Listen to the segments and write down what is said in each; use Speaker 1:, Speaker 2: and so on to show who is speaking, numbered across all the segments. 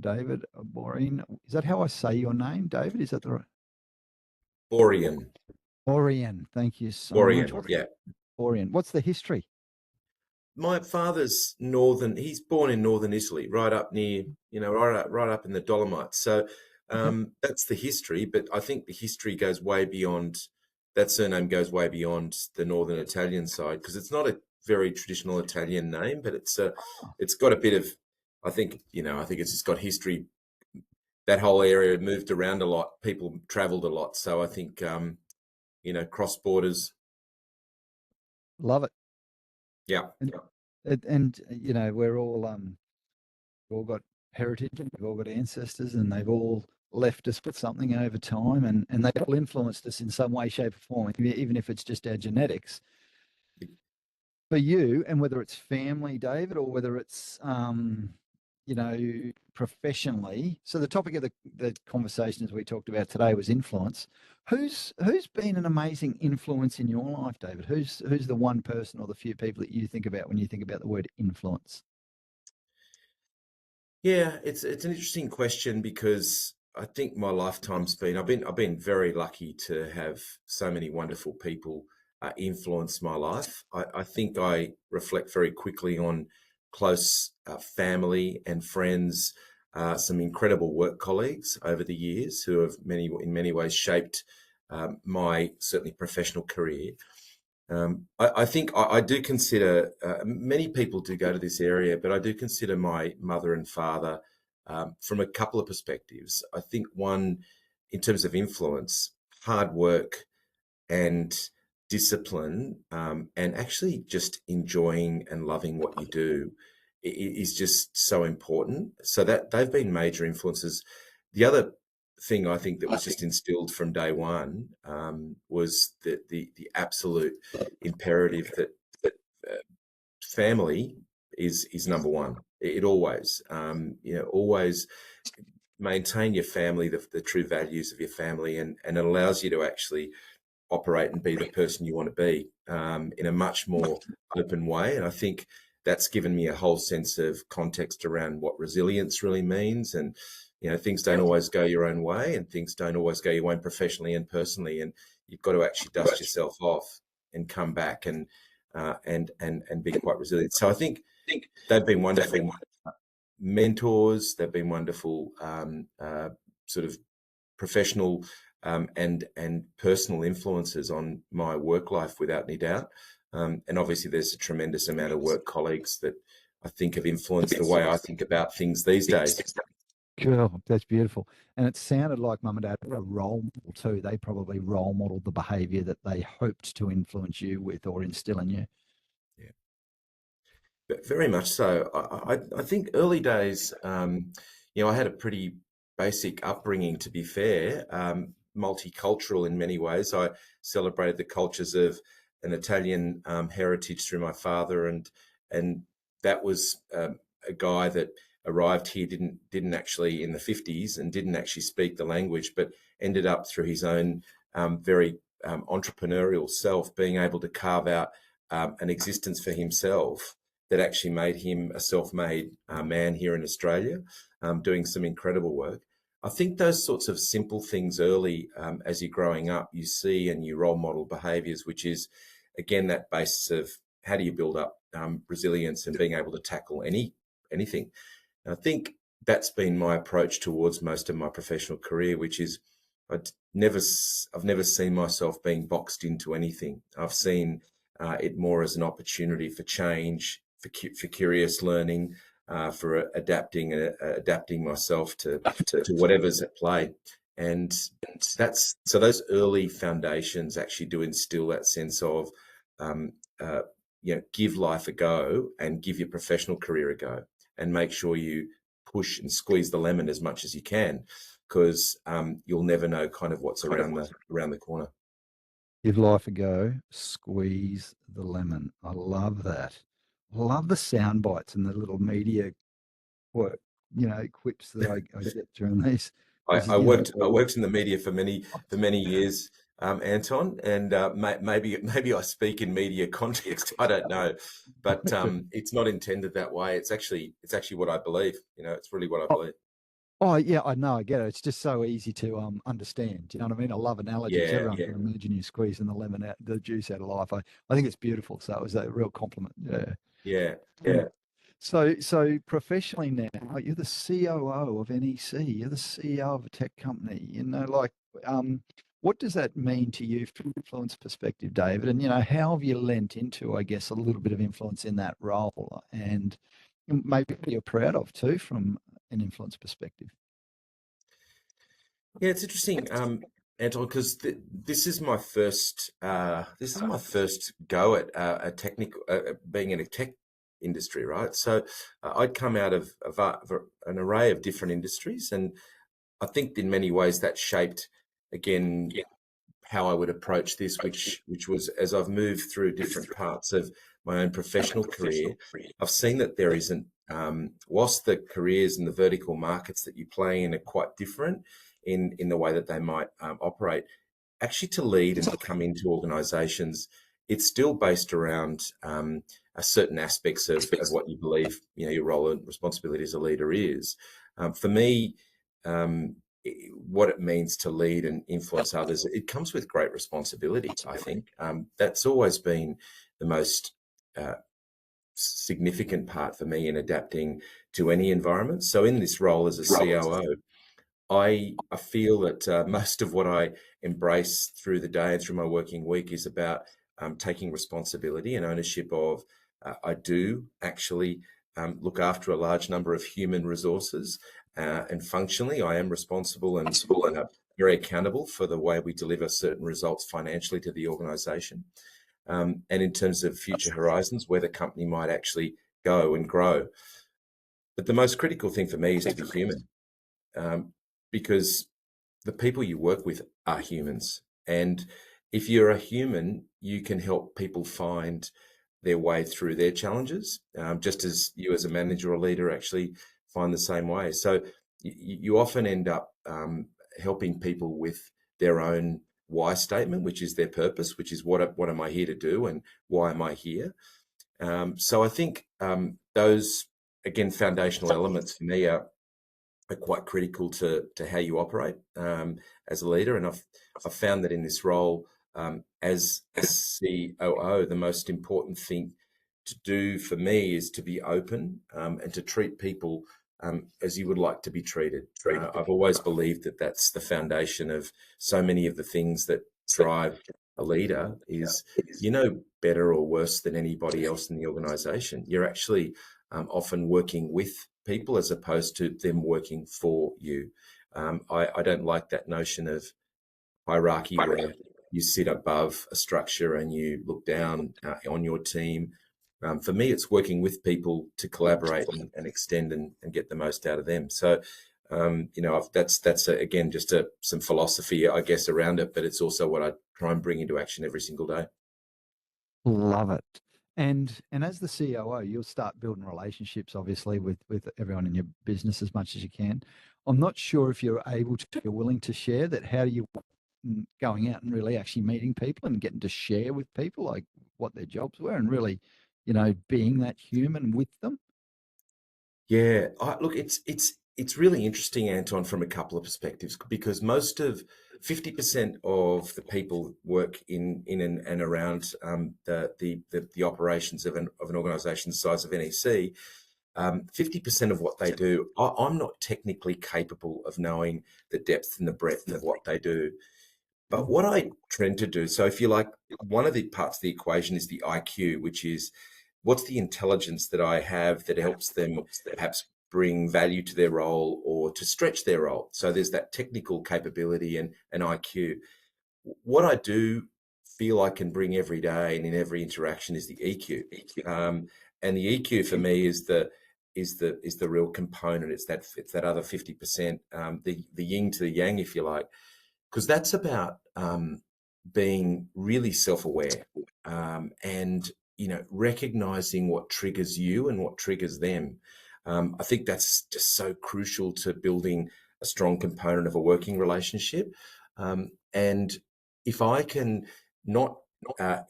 Speaker 1: David Borean. Is that how I say your name, David? Is that the right?
Speaker 2: Borean.
Speaker 1: Borean. Thank you so much.
Speaker 2: Borean, yeah.
Speaker 1: Borean. What's the history?
Speaker 2: My father's he's born in northern Italy, right up near, right up in the Dolomites. So
Speaker 1: Okay.
Speaker 2: that's the history, but I think the history goes way beyond, that surname goes way beyond the northern Italian side, because it's not a very traditional Italian name, but it's got a bit of, I think it's just got history. That whole area moved around a lot. People traveled a lot. So I think, cross borders.
Speaker 1: Love it.
Speaker 2: Yeah.
Speaker 1: And we've all got heritage and we've all got ancestors and they've all left us with something over time and they've all influenced us in some way, shape, or form, even if it's just our genetics. For you, and whether it's family, David, or whether it's professionally. So the topic of the conversations we talked about today was influence. Who's been an amazing influence in your life, David? Who's the one person or the few people that you think about when you think about the word influence?
Speaker 2: Yeah, it's an interesting question, because I think my lifetime's been I've been very lucky to have so many wonderful people influence my life. I think I reflect very quickly on close family and friends, some incredible work colleagues over the years who have in many ways shaped my certainly professional career. I think I do consider, many people do go to this area, but I do consider my mother and father from a couple of perspectives. I think one, in terms of influence, hard work and discipline, and actually just enjoying and loving what you do is just so important. So that they've been major influences. The other thing I think that was just instilled from day one, was the absolute imperative that uh, family is number one. It always, always maintain your family, the true values of your family, and it allows you to actually operate and be the person you want to be, in a much more open way. And I think that's given me a whole sense of context around what resilience really means. And, things don't always go your own way, and things don't always go your way professionally and personally. And you've got to actually dust yourself off and come back and be quite resilient. So I think they've been wonderful mentors. They've been wonderful, sort of professional, and personal influences on my work life, without any doubt. And obviously, there's a tremendous amount of work colleagues that I think have influenced the way I think about things these days.
Speaker 1: Cool. That's beautiful. And it sounded like mum and dad were a role model too. They probably role modeled the behavior that they hoped to influence you with or instill in you.
Speaker 2: Yeah, but very much so. I think early days, I had a pretty basic upbringing, to be fair, multicultural in many ways. I celebrated the cultures of an Italian heritage through my father, and that was a guy that arrived here, didn't actually, in the 50s, and didn't actually speak the language, but ended up through his own very entrepreneurial self being able to carve out an existence for himself that actually made him a self-made man here in Australia, doing some incredible work. I think those sorts of simple things early, as you're growing up, you see and you role model behaviours, which is, again, that basis of how do you build up resilience and being able to tackle anything. And I think that's been my approach towards most of my professional career, which is I've never seen myself being boxed into anything. I've seen it more as an opportunity for change, for curious learning, for adapting myself to whatever's at play. And that's so those early foundations actually do instill that sense of, give life a go and give your professional career a go, and make sure you push and squeeze the lemon as much as you can, because you'll never know kind of what's around the corner.
Speaker 1: Give life a go, squeeze the lemon. I love that. I love the sound bites and the little media work, quips that I get during these.
Speaker 2: I worked in the media for many years, Anton, and maybe I speak in media context. I don't know, but it's not intended that way. It's actually what I believe. It's really what I believe.
Speaker 1: Oh yeah, I know, I get it. It's just so easy to understand. Do you know what I mean? I love analogies.
Speaker 2: Yeah,
Speaker 1: Everyone can imagine you squeezing the lemon out, the juice out of life. I think it's beautiful. So it was a real compliment. Yeah.
Speaker 2: yeah.
Speaker 1: Yeah. So professionally now, you're the COO of NEC. You're the CEO of a tech company. Like, what does that mean to you from an influence perspective, David? And how have you lent into, I guess, a little bit of influence in that role, and maybe what you're proud of too from an influence perspective?
Speaker 2: Yeah, it's interesting, Anton, because this is my first go at a technical being in a tech industry, right? So I'd come out of an array of different industries, and I think in many ways that shaped again how I would approach this, which was as I've moved through different parts of my own professional career, I've seen that there isn't, whilst the careers and the vertical markets that you play in are quite different in the way that they might operate, actually to lead and to come into organisations, it's still based around a certain aspects of what you believe your role and responsibility as a leader is. For me, um, what it means to lead and influence others, it comes with great responsibility, I think. That's always been the most uh, significant part for me in adapting to any environment. So in this role as a COO, I feel that most of what I embrace through the day and through my working week is about taking responsibility and ownership of. I do actually look after a large number of human resources, and functionally, I am responsible and very accountable for the way we deliver certain results financially to the organisation. And in terms of future horizons, where the company might actually go and grow. But the most critical thing for me is to be human, um, because the people you work with are humans. And if you're a human, you can help people find their way through their challenges, just as you as a manager or leader actually find the same way. So you often end up helping people with their own why statement, which is their purpose, which is what am I here to do and why am I here? So I think those, again, foundational elements for me are quite critical to how you operate as a leader. And I've found that in this role as a COO, the most important thing to do for me is to be open and to treat people as you would like to be treated. I've always believed that that's the foundation of so many of the things that drive a leader is better or worse than anybody else in the organization. You're actually often working with people as opposed to them working for you. I don't like that notion of hierarchy where you sit above a structure and you look down on your team. For me, it's working with people to collaborate and extend and get the most out of them. So, that's again just some philosophy, I guess, around it, but it's also what I try and bring into action every single day.
Speaker 1: Love it. And as the COO, you'll start building relationships, obviously, with everyone in your business as much as you can. I'm not sure if you're able to, if you're willing to share that. How do you going out and really actually meeting people and getting to share with people like what their jobs were and really, being that human with them?
Speaker 2: Yeah, look, it's really interesting, Anton, from a couple of perspectives, because most of 50% of the people work in and around the operations of an organisation the size of NEC. 50% of what they do, I'm not technically capable of knowing the depth and the breadth of what they do. But what I tend to do, so if you like, one of the parts of the equation is the IQ, which is what's the intelligence that I have that helps them perhaps bring value to their role or to stretch their role. So there's that technical capability and IQ. What I do feel I can bring every day and in every interaction is the EQ. And the EQ for me is the real component. It's that other 50%, the yin to the yang, if you like, because that's about being really self-aware, and recognizing what triggers you and what triggers them. I think that's just so crucial to building a strong component of a working relationship. And if I can not uh,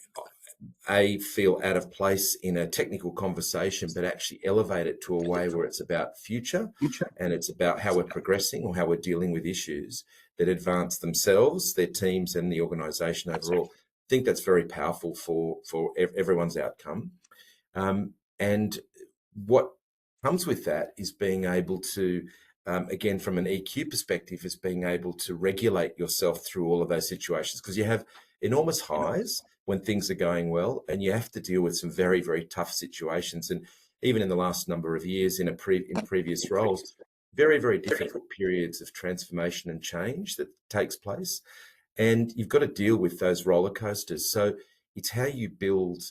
Speaker 2: feel out of place in a technical conversation, but actually elevate it to a way where it's about future and it's about how we're progressing or how we're dealing with issues that advance themselves, their teams, and the organisation overall. I think that's very powerful for everyone's outcome. And what comes with that is being able to, again, from an EQ perspective, is being able to regulate yourself through all of those situations, because you have enormous highs when things are going well, and you have to deal with some very, very tough situations. And even in the last number of years in previous roles, very, very difficult periods of transformation and change that takes place. And you've got to deal with those roller coasters. So it's how you build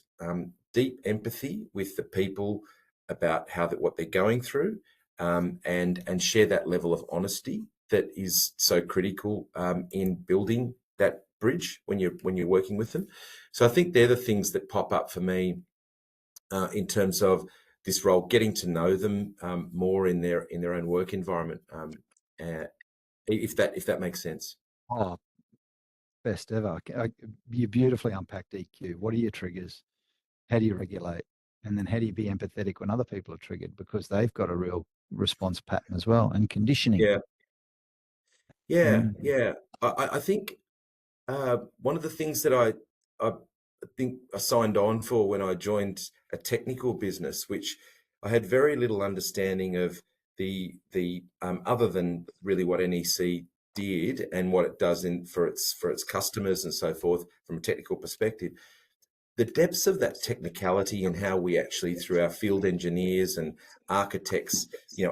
Speaker 2: deep empathy with the people about what they're going through, and share that level of honesty that is so critical in building that bridge when you're working with them. So I think they're the things that pop up for me in terms of this role, getting to know them more in their own work environment. If that makes sense.
Speaker 1: Oh, best ever. You beautifully unpacked EQ. What are your triggers? How do you regulate? And then how do you be empathetic when other people are triggered, because they've got a real response pattern as well, and conditioning. And
Speaker 2: Yeah. I think one of the things that I think I signed on for when I joined a technical business, which I had very little understanding of the other than really what NEC did and what it does for its customers and so forth from a technical perspective. The depths of that technicality and how we actually, through our field engineers and architects,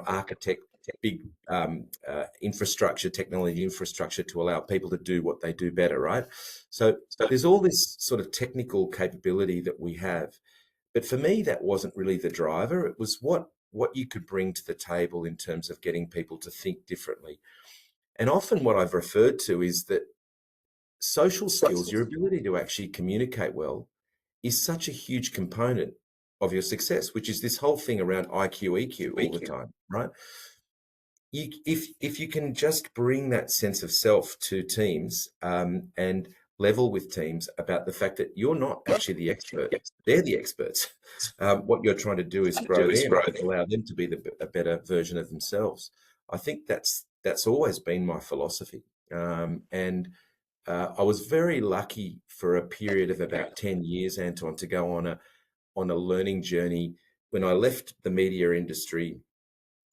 Speaker 2: architect big technology infrastructure to allow people to do what they do better, right? So there's all this sort of technical capability that we have. But for me, that wasn't really the driver. It was what you could bring to the table in terms of getting people to think differently. And often what I've referred to is that social skills, your ability to actually communicate well, is such a huge component of your success, which is this whole thing around IQ, EQ all the time, right? If you can just bring that sense of self to teams, and level with teams about the fact that you're not actually the expert, they're the experts. What you're trying to do is grow them, allow them to be a better version of themselves. I think that's always been my philosophy. And I was very lucky for a period of about 10 years, Anton, to go on a learning journey. When I left the media industry,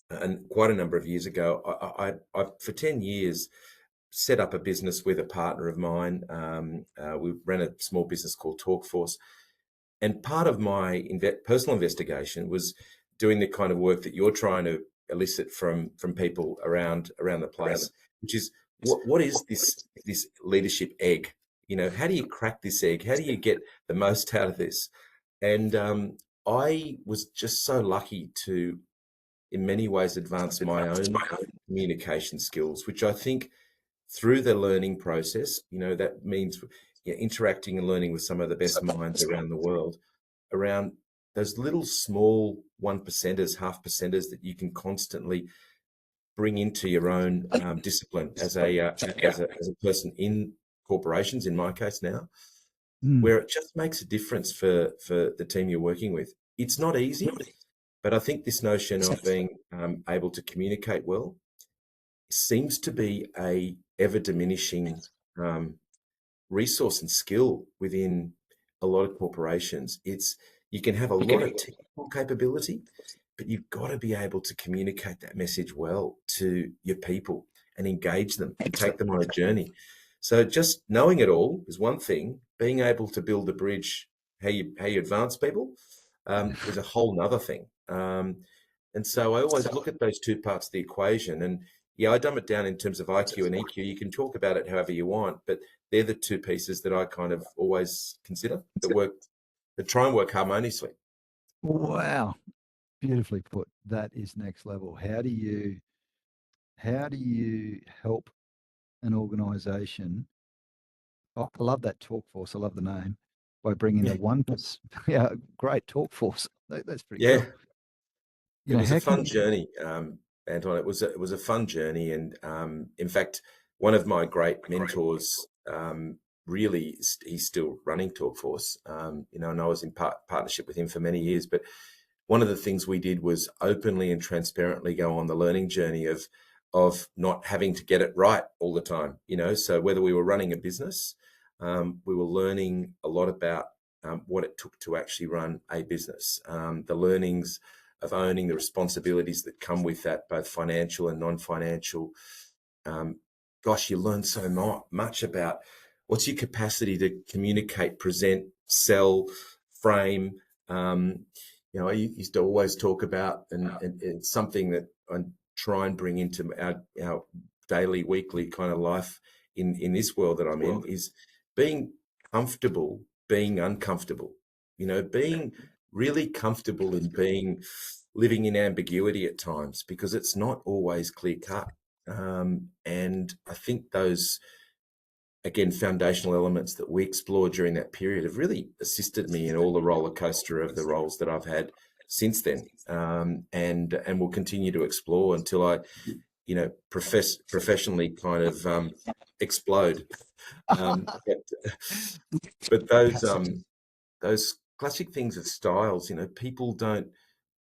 Speaker 2: and quite a number of years ago, I for 10 years set up a business with a partner of mine. We ran a small business called Talkforce. And part of my personal investigation was doing the kind of work that you're trying to elicit from people around the place, which is what is this leadership egg? How do you crack this egg? How do you get the most out of this? And I was just so lucky to, in many ways, advance my own communication skills, which I think through the learning process, that means interacting and learning with some of the best minds around the world, around those little small 1%ers, half percenters that you can constantly bring into your own discipline as a person in corporations, in my case now, where it just makes a difference for the team you're working with. It's not easy, but I think this notion of being able to communicate well seems to be a ever diminishing resource and skill within a lot of corporations. You can have a lot of technical capability, but you've got to be able to communicate that message well to your people and engage them and take them on a journey. So just knowing it all is one thing. Being able to build a bridge, how you advance people, is a whole nother thing. And so I always look at those two parts of the equation. And yeah, I dumb it down in terms of IQ and EQ. You can talk about it however you want, but they're the two pieces that I kind of always consider that try and work harmoniously.
Speaker 1: Wow, beautifully put. That is next level. How do you help an organization? Oh, I love that talk force. I love the name. By bringing the one, yeah, great talk force. That's pretty cool.
Speaker 2: It was a fun journey, Anton. It was a fun journey, and in fact, one of my great mentors really, he's still running Talkforce, you know, and I was in partnership with him for many years. But one of the things we did was openly and transparently go on the learning journey of not having to get it right all the time, you know. So whether we were running a business, we were learning a lot about what it took to actually run a business, the learnings of owning the responsibilities that come with that, both financial and non-financial. Gosh, you learn so much about what's your capacity to communicate, present, sell, frame. You know, I used to always talk about, and it's something that I try and bring into our daily, weekly kind of life in this world that I'm in, is being comfortable being uncomfortable. You know, being really comfortable in living in ambiguity at times, because it's not always clear cut. And I think those, again, foundational elements that we explored during that period have really assisted me in all the roller coaster of the roles that I've had since then, and will continue to explore until I, you know, professionally kind of explode. But those classic things of styles, you know, people don't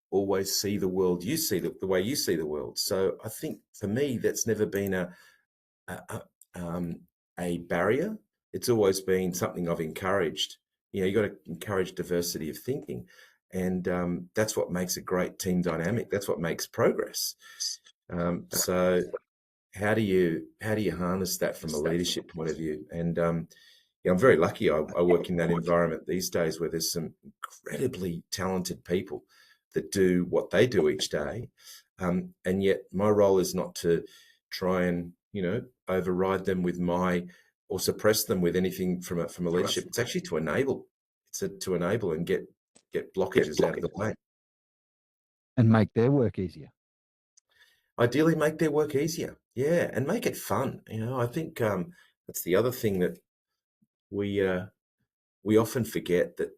Speaker 2: always see the world you see the way you see the world. So I think for me, that's never been a, a, a barrier. It's always been something I've encouraged. You know, you got to encourage diversity of thinking, and that's what makes a great team dynamic. That's what makes progress. So how do you harness that from a leadership point of view? And yeah, I'm very lucky. I work in that environment these days where there's some incredibly talented people that do what they do each day, and yet my role is not to try and, you know, override them with or suppress them with anything from a leadership. It's actually to enable. To enable and get blockages out of the way.
Speaker 1: And make their work easier.
Speaker 2: Ideally, make their work easier. Yeah, and make it fun. You know, I think that's the other thing that we often forget, that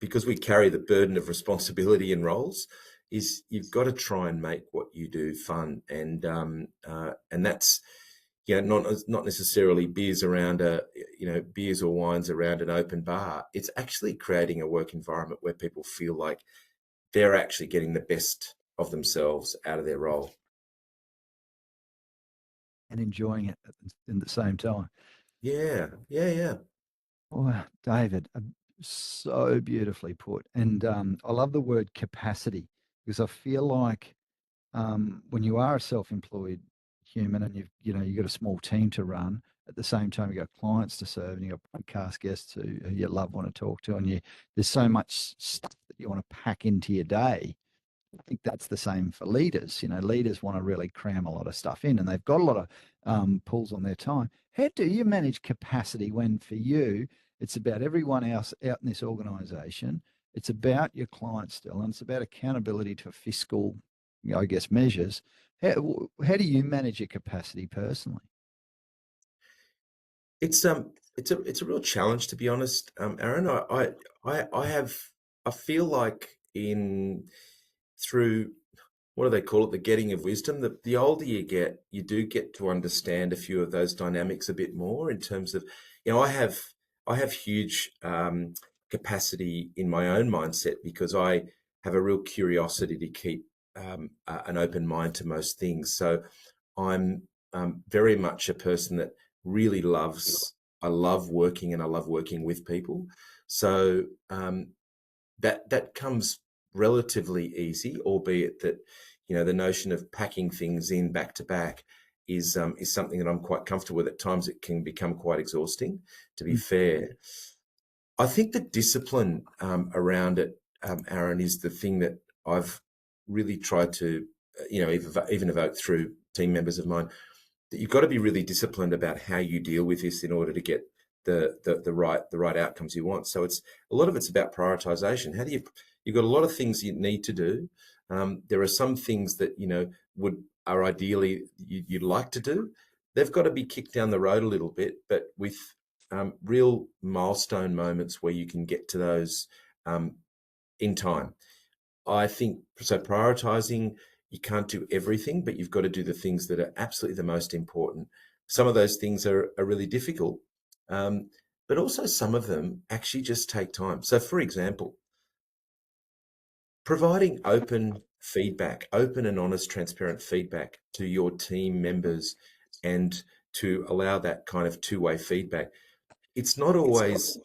Speaker 2: because we carry the burden of responsibility and roles, is you've got to try and make what you do fun, and that's, you know, not necessarily beers around beers or wines around an open bar. It's actually creating a work environment where people feel like they're actually getting the best of themselves out of their role
Speaker 1: And enjoying it in the same time.
Speaker 2: Yeah.
Speaker 1: Oh, David, so beautifully put. And I love the word capacity, because I feel like when you are a self-employed human and you've got a small team to run, at the same time you've got clients to serve and you've got podcast guests who you love, want to talk to, and there's so much stuff that you want to pack into your day. I think that's the same for leaders. You know, leaders want to really cram a lot of stuff in, and they've got a lot of pulls on their time. How do you manage capacity when, for you, it's about everyone else out in this organisation? It's about your clients still, and it's about accountability to fiscal, I guess, measures. How do you manage your capacity personally?
Speaker 2: It's a real challenge, to be honest, Aaron. I feel like through, what do they call it? The getting of wisdom. The older you get, you do get to understand a few of those dynamics a bit more, in terms of, you know, I have huge capacity in my own mindset, because I have a real curiosity to keep an open mind to most things. So I'm very much a person that really I love working, and I love working with people. So that comes relatively easy, albeit that, you know, the notion of packing things in back to back is something that I'm quite comfortable with. At times it can become quite exhausting, to be fair. I think the discipline around it, Aaron, is the thing that I've really tried to, you know, even evoke through team members of mine, that you've got to be really disciplined about how you deal with this in order to get the right outcomes you want. So it's a lot of it's about prioritization. You've got a lot of things you need to do. There are some things that, you know, are ideally you'd like to do. They've got to be kicked down the road a little bit, but with real milestone moments where you can get to those in time. I think so. Prioritizing, you can't do everything, but you've got to do the things that are absolutely the most important. Some of those things are really difficult. but also some of them actually just take time. So, for example, providing open feedback, open and honest, transparent feedback to your team members, and to allow that kind of two-way feedback. It's not always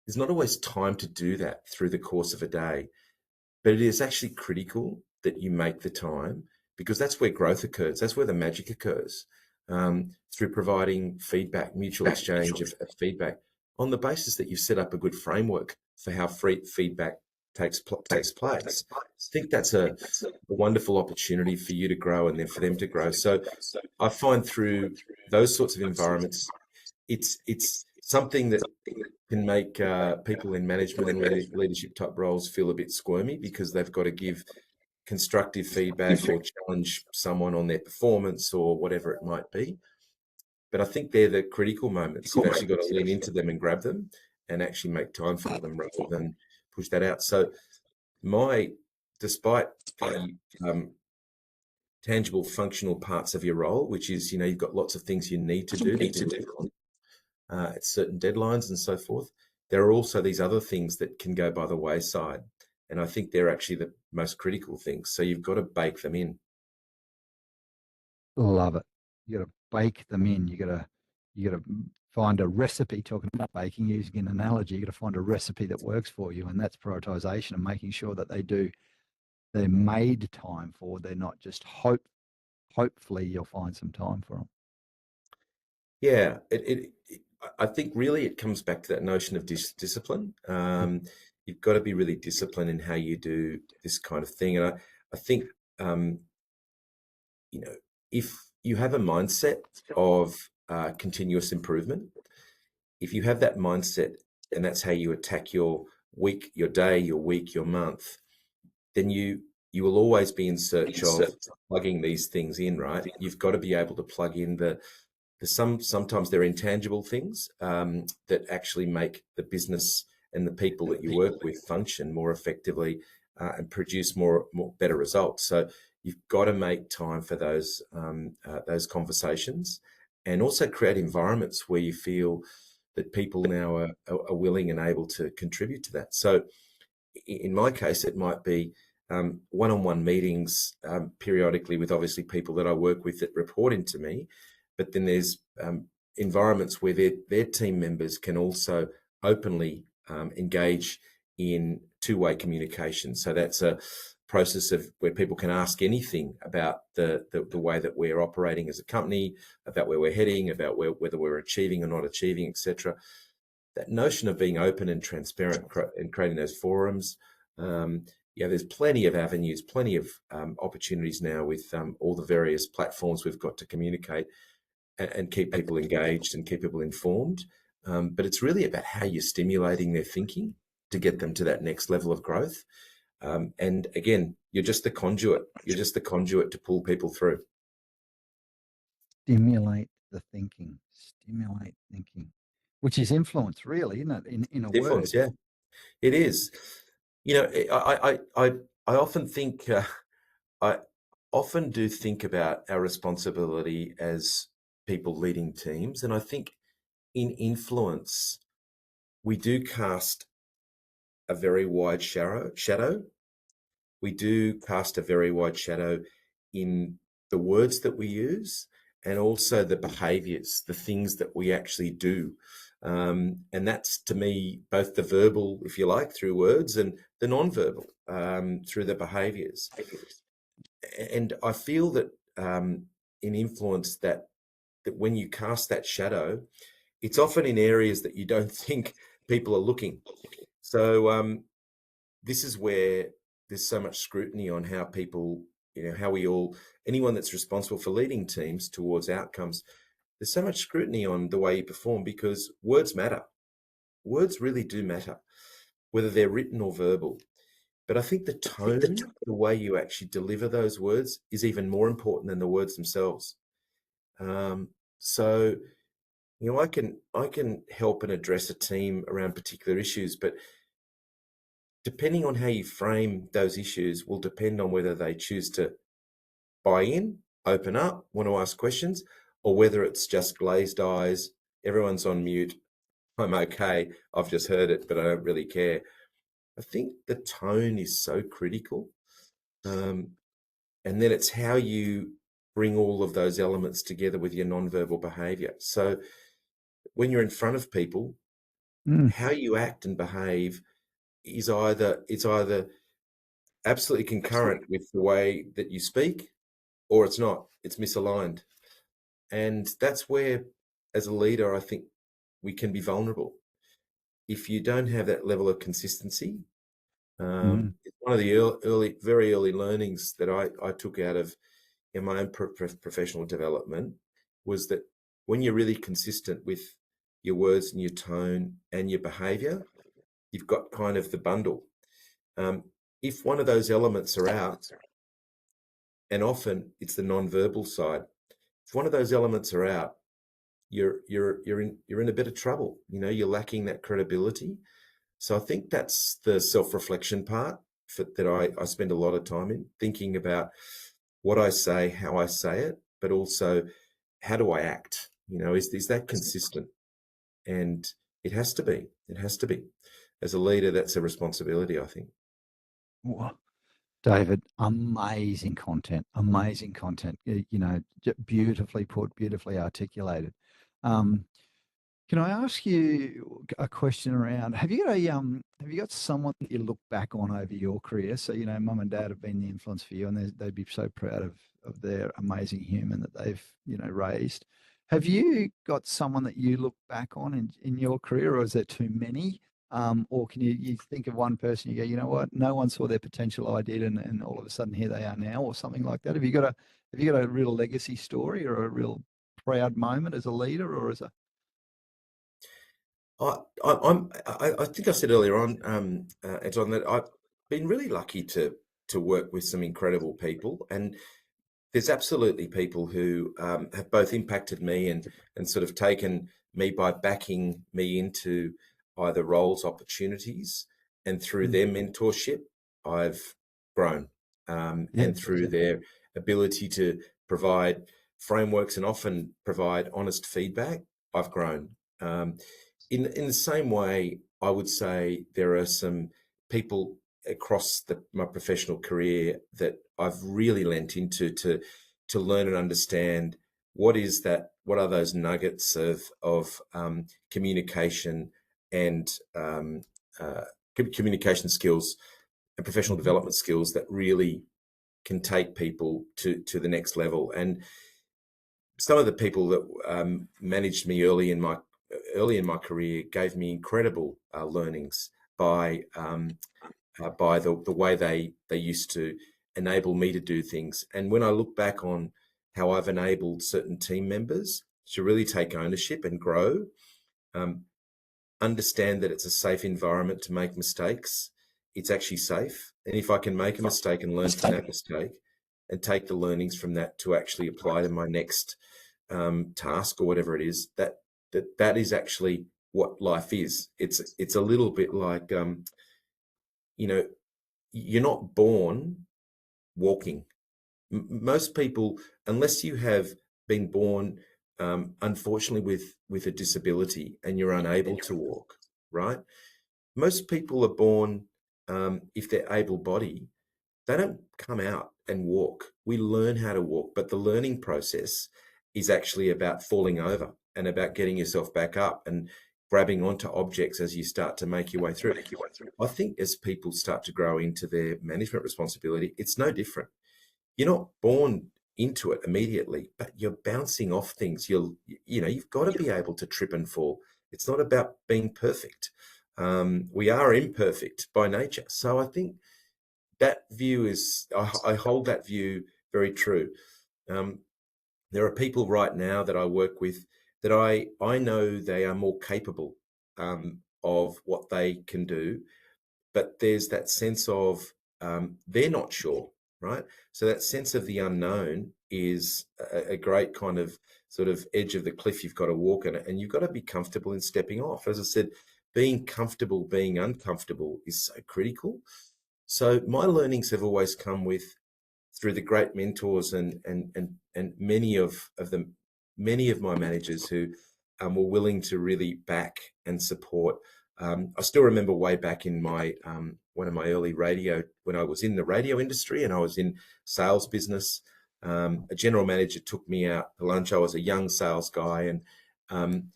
Speaker 2: there's not always time to do that through the course of a day, but it is actually critical that you make the time, because that's where growth occurs. That's where the magic occurs, through providing feedback, mutual exchange of feedback, on the basis that you've set up a good framework for how free feedback takes place. I think that's a wonderful opportunity for you to grow and then for them to grow. So I find through those sorts of environments, it's something that can make people in management and leadership type roles feel a bit squirmy, because they've got to give constructive feedback or challenge someone on their performance or whatever it might be. But I think they're the critical moments. You've actually got to lean into them and grab them and actually make time for them rather than push that out. So despite the tangible functional parts of your role, which is, you've got lots of things you need to do at certain deadlines and so forth, there are also these other things that can go by the wayside. And I think they're actually the most critical things. So you've got to bake them in.
Speaker 1: Love it. You got to bake them in. You got to find a recipe. Talking about baking, using an analogy, you got to find a recipe that works for you, and that's prioritization and making sure that they're made time for. They're not just hopefully you'll find some time for them.
Speaker 2: Yeah, I think really it comes back to that notion of discipline. You've got to be really disciplined in how you do this kind of thing. And I think, if you have a mindset of continuous improvement, if you have that mindset and that's how you attack your week, your day, your week, your month, then you will always be in search of plugging these things in, right? You've got to be able to plug in sometimes they're intangible things that actually make the business and the people that you work with function more effectively and produce better results. So you've got to make time for those conversations, and also create environments where you feel that people now are willing and able to contribute to that. So in my case, it might be one-on-one meetings periodically with obviously people that I work with that report into me, but then there's environments where their team members can also openly engage in two-way communication. So that's a process of where people can ask anything about the way that we're operating as a company, about where we're heading, about whether we're achieving or not achieving, etc. That notion of being open and transparent and creating those forums. There's plenty of avenues, plenty of opportunities now with all the various platforms we've got to communicate and keep people engaged and keep people informed. But it's really about how you're stimulating their thinking to get them to that next level of growth. And again, you're just the conduit. You're just the conduit to pull people through.
Speaker 1: Stimulate thinking, which is influence, really, isn't it? In a
Speaker 2: Influence,
Speaker 1: word.
Speaker 2: Yeah, it is. I often think I often do think about our responsibility as people leading teams, and I think in influence we do cast a very wide shadow. We do cast a very wide shadow in the words that we use, and also the behaviors, the things that we actually do. And that's, to me, both the verbal, if you like, through words, and the non-verbal through the behaviors. And I feel that in influence, that when you cast that shadow, it's often in areas that you don't think people are looking. So this is where there's so much scrutiny on how people, anyone that's responsible for leading teams towards outcomes, there's so much scrutiny on the way you perform, because words matter. Words really do matter, whether they're written or verbal. But I think the tone, the way you actually deliver those words, is even more important than the words themselves. So, I can help and address a team around particular issues, but depending on how you frame those issues will depend on whether they choose to buy in, open up, want to ask questions, or whether it's just glazed eyes, everyone's on mute, I'm okay. I've just heard it, but I don't really care. I think the tone is so critical. Um, and then it's how you bring all of those elements together with your nonverbal behavior. So when you're in front of people,
Speaker 1: Mm,
Speaker 2: how you act and behave is either absolutely concurrent with the way that you speak, or it's not. It's misaligned. And that's where, as a leader, I think we can be vulnerable. If you don't have that level of consistency,
Speaker 1: mm,
Speaker 2: it's one of the very early learnings that I took out of in my own professional development was that when you're really consistent with your words and your tone and your behavior, you've got kind of the bundle. Um, if one of those elements are out, and often it's the non-verbal side, if one of those elements are out, you're in a bit of trouble. You know, you're lacking that credibility. So I think that's the self-reflection part that I spend a lot of time in thinking about what I say, how I say it, but also how do I act? You know, is that consistent? And it has to be. It has to be. As a leader, that's a responsibility, I think.
Speaker 1: mm. David, amazing content, amazing content. You know, beautifully put, beautifully articulated. Um, can I ask you a question around? Have you got someone that you look back on over your career? So you know, mum and dad have been the influence for you, and they'd be so proud of their amazing human that they've raised. Have you got someone that you look back on in your career, or is there too many? Or can you think of one person, you go, you know what, no one saw their potential, I did, and all of a sudden here they are now, or something like that? Have you got a real legacy story or a real proud moment as a leader or as a
Speaker 2: I think I said earlier on, Anton, that I've been really lucky to work with some incredible people, and there's absolutely people who have both impacted me and sort of taken me by backing me into either roles, opportunities, and through
Speaker 1: Mm,
Speaker 2: their mentorship, I've grown,
Speaker 1: yeah,
Speaker 2: and through their ability to provide frameworks and often provide honest feedback, I've grown. In the same way, I would say there are some people across my professional career that I've really lent into to learn and understand what are those nuggets of communication and communication skills and professional
Speaker 1: mhm,
Speaker 2: development skills that really can take people to the next level. And some of the people that managed me early in my career gave me incredible learnings by the way they used to enable me to do things. And when I look back on how I've enabled certain team members to really take ownership and grow, um, understand that it's a safe environment to make mistakes. It's actually safe. And if I can make a mistake and learn from that mistake and take the learnings from that to actually apply to my next task or whatever it is, that is actually what life is. It's a little bit like you know, you're not born walking. Most people, unless you have been born, unfortunately, with a disability and you're unable to walk, right? Most people are born, if they're able-bodied, they don't come out and walk. We learn how to walk, but the learning process is actually about falling over and about getting yourself back up and grabbing onto objects as you start to make your way through. I think as people start to grow into their management responsibility, it's no different. You're not born into it immediately, but you're bouncing off things. You've got to be able to trip and fall. It's not about being perfect. We are imperfect by nature. So I think that view I hold that view very true. Um, there are people right now that I work with that I know they are more capable of what they can do, but there's that sense of they're not sure, right? So that sense of the unknown is a great kind of sort of edge of the cliff you've got to walk in it, and you've got to be comfortable in stepping off. As I said, being comfortable, being uncomfortable is so critical. So my learnings have always come with through the great mentors and many of my managers who were willing to really back and support. I still remember way back in my one of my early radio, when I was in the radio industry and I was in sales business. A general manager took me out to lunch. I was a young sales guy, and um,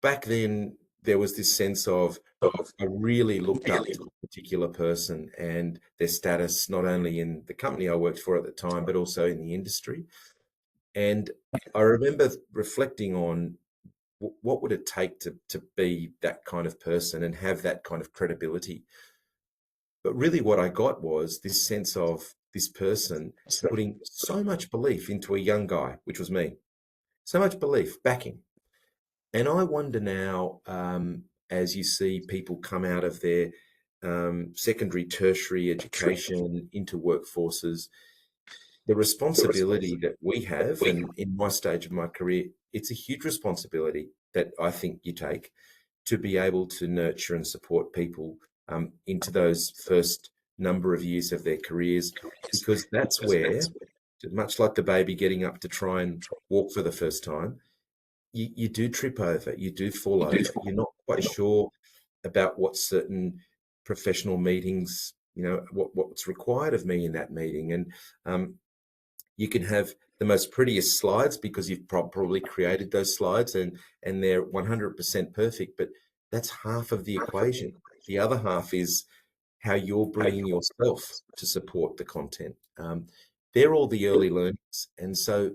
Speaker 2: back then there was this sense of I really looked up to a particular person and their status, not only in the company I worked for at the time, but also in the industry. And I remember reflecting on what would it take to be that kind of person and have that kind of credibility. But really what I got was this sense of this person putting so much belief into a young guy, which was me, so much belief, backing. And I wonder now, as you see people come out of their secondary, tertiary education into workforces, the responsibility that we have, and in my stage of my career, it's a huge responsibility that I think you take to be able to nurture and support people into those first number of years of their careers, because that's where, much like the baby getting up to try and walk for the first time, you do trip over, you do fall over, you're not quite sure about what certain professional meetings, what's required of me in that meeting. And you can have the most prettiest slides because you've probably created those slides and they're 100% perfect, but that's half of the equation. The other half is how you're bringing yourself to support the content. They're all the early learnings. And so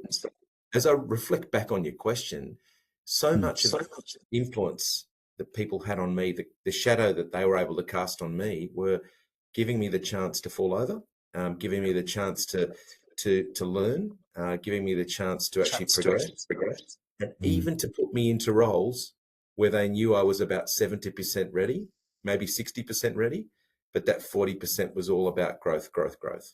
Speaker 2: as I reflect back on your question, so much of the influence that people had on me, the shadow that they were able to cast on me, were giving me the chance to fall over, giving me the chance to learn, giving me the chance to actually progress, and even to put me into roles where they knew I was about 70% ready, maybe 60% ready, but that 40% was all about growth, growth, growth.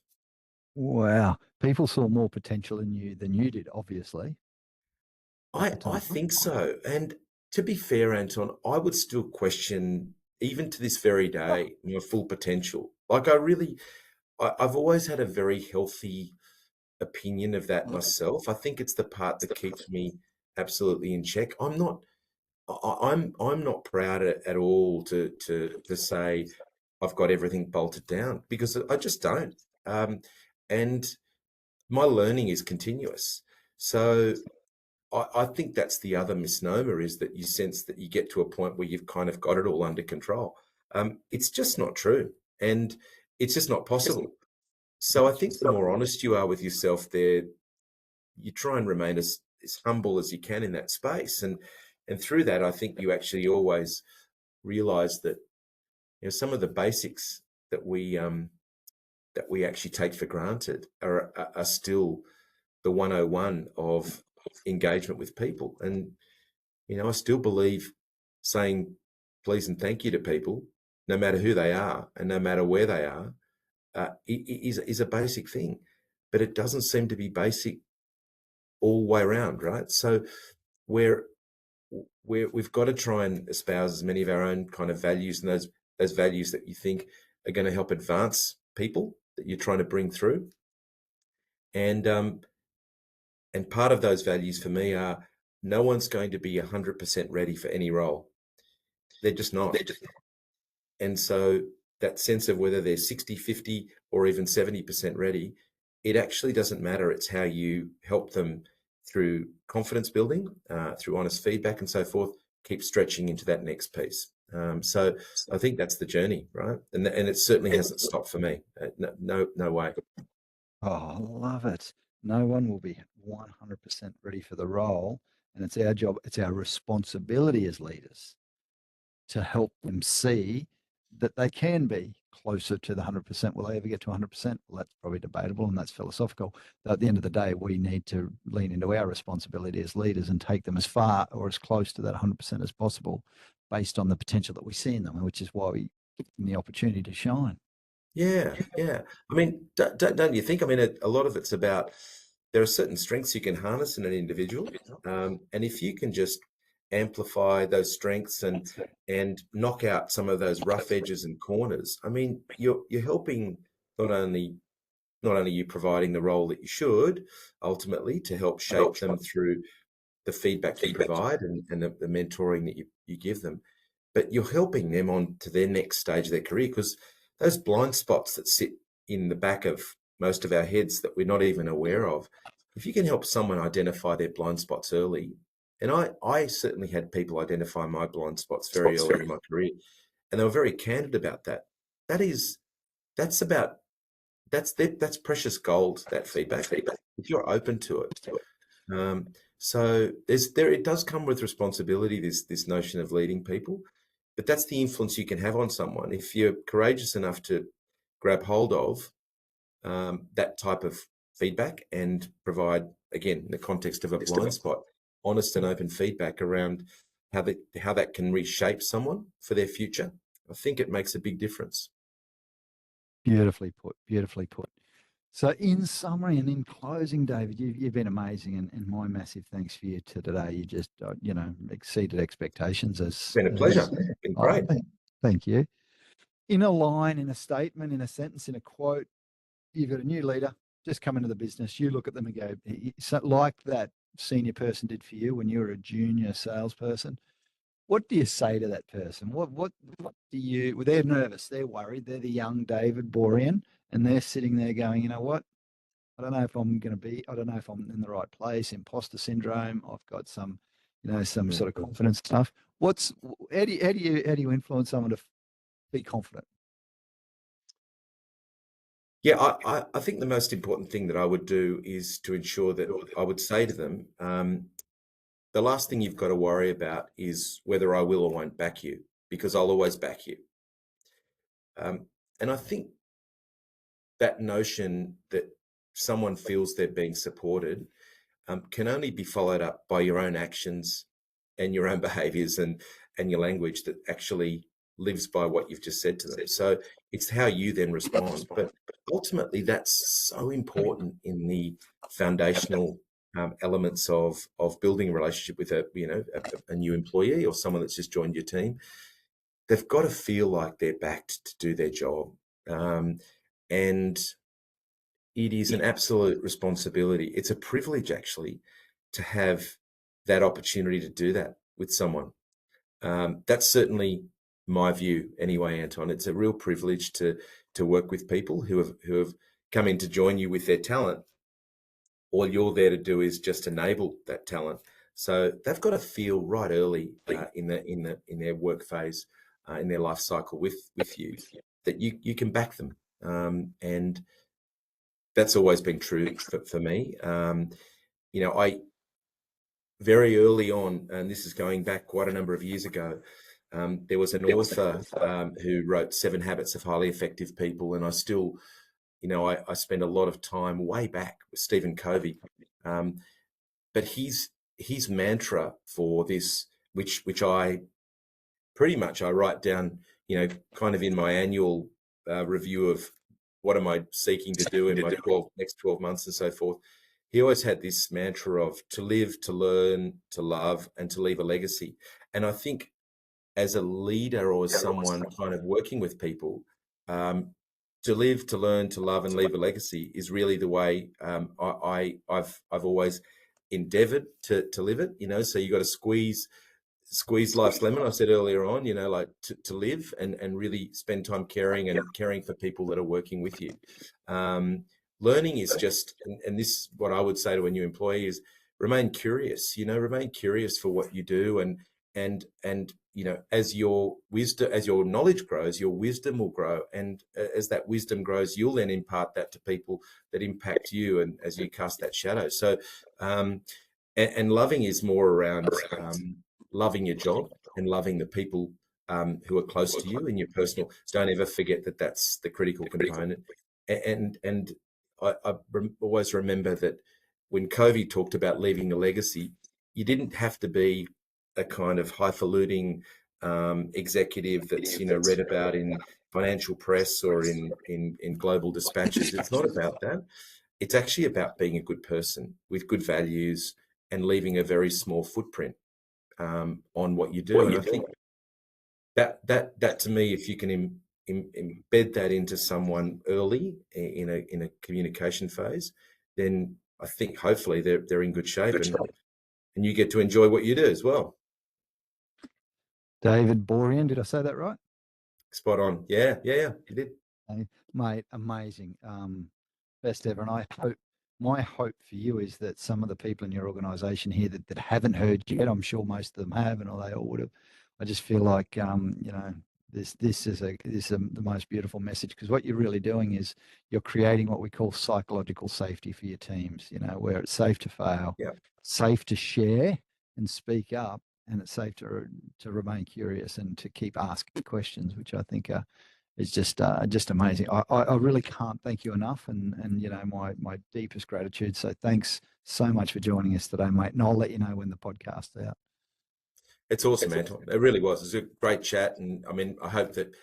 Speaker 1: Wow. People saw more potential in you than you did, obviously, at the
Speaker 2: I
Speaker 1: time.
Speaker 2: think so. And to be fair, Anton, I would still question, even to this very day, my full potential. Like I've always had a very healthy opinion of that myself. I think it's the part that keeps me absolutely in check. I'm not proud at all to say I've got everything bolted down, because I just don't. And my learning is continuous. So I think that's the other misnomer, is that you sense that you get to a point where you've kind of got it all under control. It's just not true, and it's just not possible. So I think the more honest you are with yourself there, you try and remain as humble as you can in that space. And through that, I think you actually always realize that, some of the basics that we actually take for granted are still the 101 of engagement with people. And, I still believe saying please and thank you to people, no matter who they are and no matter where they are, is a basic thing. But it doesn't seem to be basic all the way around, right? So we're, we've got to try and espouse as many of our own kind of values, and those values that you think are going to help advance people that you're trying to bring through. And part of those values for me are, no one's going to be 100% ready for any role. They're just not. And so that sense of whether they're 60, 50, or even 70% ready, it actually doesn't matter. It's how you help them through confidence building, through honest feedback and so forth, keep stretching into that next piece. So I think that's the journey, right? And it certainly hasn't stopped for me. No way.
Speaker 1: Oh, I love it. No one will be 100% ready for the role. And it's our job, it's our responsibility as leaders to help them see that they can be closer to the 100%. Will they ever get to 100%? Well, that's probably debatable and that's philosophical. But at the end of the day, we need to lean into our responsibility as leaders and take them as far or as close to that 100% as possible, based on the potential that we see in them, which is why we give them the opportunity to shine.
Speaker 2: Yeah, yeah. I mean, don't you think? I mean, a lot of it's about, there are certain strengths you can harness in an individual, and if you can just amplify those strengths and knock out some of those rough edges and corners, I mean, you're helping, not only you providing the role that you should ultimately to help shape them through the feedback you provide and the mentoring that you give them, but you're helping them on to their next stage of their career, because those blind spots that sit in the back of most of our heads that we're not even aware of, if you can help someone identify their blind spots early, and I certainly had people identify my blind spots very early in my career, and they were very candid about that. That's about that's precious gold, that feedback, if you're open to it. So it does come with responsibility, this notion of leading people, but that's the influence you can have on someone if you're courageous enough to grab hold of that type of feedback and provide, again, in the context of a blind spot, honest and open feedback around how that can reshape someone for their future. I think it makes a big difference.
Speaker 1: Beautifully put. Beautifully put. So, in summary and in closing, David, you've been amazing, and my massive thanks for you today. You just, exceeded expectations.
Speaker 2: It's been a pleasure. It's been great.
Speaker 1: Thank you. In a line, in a statement, in a sentence, in a quote, you've got a new leader just come into the business. You look at them and go, like that senior person did for you when you were a junior salesperson. What do you say to that person? What do you? Well, they're nervous. They're worried. They're the young David Borean, and they're sitting there going, you know what? I don't know if I'm going to be. I don't know if I'm in the right place. Imposter syndrome. I've got some, some sort of confidence stuff. How do you influence someone to be confident?
Speaker 2: Yeah, I think the most important thing that I would do is to ensure that I would say to them, the last thing you've got to worry about is whether I will or won't back you, because I'll always back you. And I think that notion that someone feels they're being supported can only be followed up by your own actions and your own behaviors and your language that actually lives by what you've just said to them. So it's how you then respond. But ultimately, that's so important in the foundational elements of building a relationship with a new employee or someone that's just joined your team. They've got to feel like they're backed to do their job. And it is an absolute responsibility. It's a privilege, actually, to have that opportunity to do that with someone. That's certainly my view, anyway, Anton. It's a real privilege to work with people who have come in to join you with their talent. All you're there to do is just enable that talent. So they've got to feel right early in their work phase, in their life cycle with you, that you can back them, and that's always been true for me. I very early on, and this is going back quite a number of years ago, there was an author who wrote 7 Habits of Highly Effective People, and I still, I spend a lot of time way back with Stephen Covey, but his mantra for this, which I pretty much I write down, kind of in my annual review of what am I seeking to do in my next 12 months and so forth. He always had this mantra of to live, to learn, to love, and to leave a legacy. And I think as a leader or as someone kind of working with people, to live, to learn, to love, and leave a legacy is really the way I've always endeavored to live it. So you got to squeeze life's lemon. I said earlier on, like to live and really spend time caring for people that are working with you. Learning is just, and this is what I would say to a new employee is remain curious, remain curious for what you do. And as your wisdom, as your knowledge grows, your wisdom will grow. And as that wisdom grows, you'll then impart that to people that impact you. And as you cast that shadow. So, and loving is more around loving your job and loving the people who are close to you in your personal. Don't ever forget that that's the critical component. And I always remember that when Covey talked about leaving a legacy, you didn't have to be a kind of highfalutin executive that's read about in financial press or in global dispatches. It's not about that. It's actually about being a good person with good values and leaving a very small footprint on what you do. And I think that to me, if you can embed that into someone early in a communication phase, then I think hopefully they're in good shape. and you get to enjoy what you do as well.
Speaker 1: David Borean, did I say that right?
Speaker 2: Spot on. Yeah, you did.
Speaker 1: Hey, mate, amazing. Best ever. And my hope for you is that some of the people in your organisation here that haven't heard yet, I'm sure most of them have, and they all would have. I just feel like, this is the most beautiful message, because what you're really doing is you're creating what we call psychological safety for your teams, where it's safe to fail,
Speaker 2: Yeah.
Speaker 1: safe to share and speak up, and it's safe to remain curious and to keep asking questions, which I think is just amazing. I really can't thank you enough, and my deepest gratitude. So thanks so much for joining us today, mate. And I'll let you know when the podcast's out.
Speaker 2: It's awesome, Anton. It really was. It was a great chat, and I mean, I hope that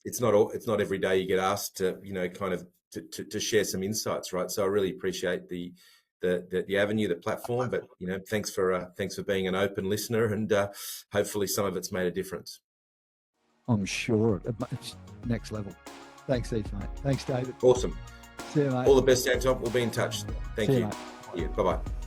Speaker 2: it's not every day you get asked to kind of to share some insights, right? So I really appreciate the avenue, the platform, but thanks for being an open listener, and hopefully some of it's made a difference.
Speaker 1: I'm sure it's next level. Thanks, Heath, mate. Thanks, David.
Speaker 2: Awesome.
Speaker 1: See you, mate.
Speaker 2: All the best, Anton. We'll be in touch. Thank you.
Speaker 1: Mate.
Speaker 2: Yeah. Bye-bye.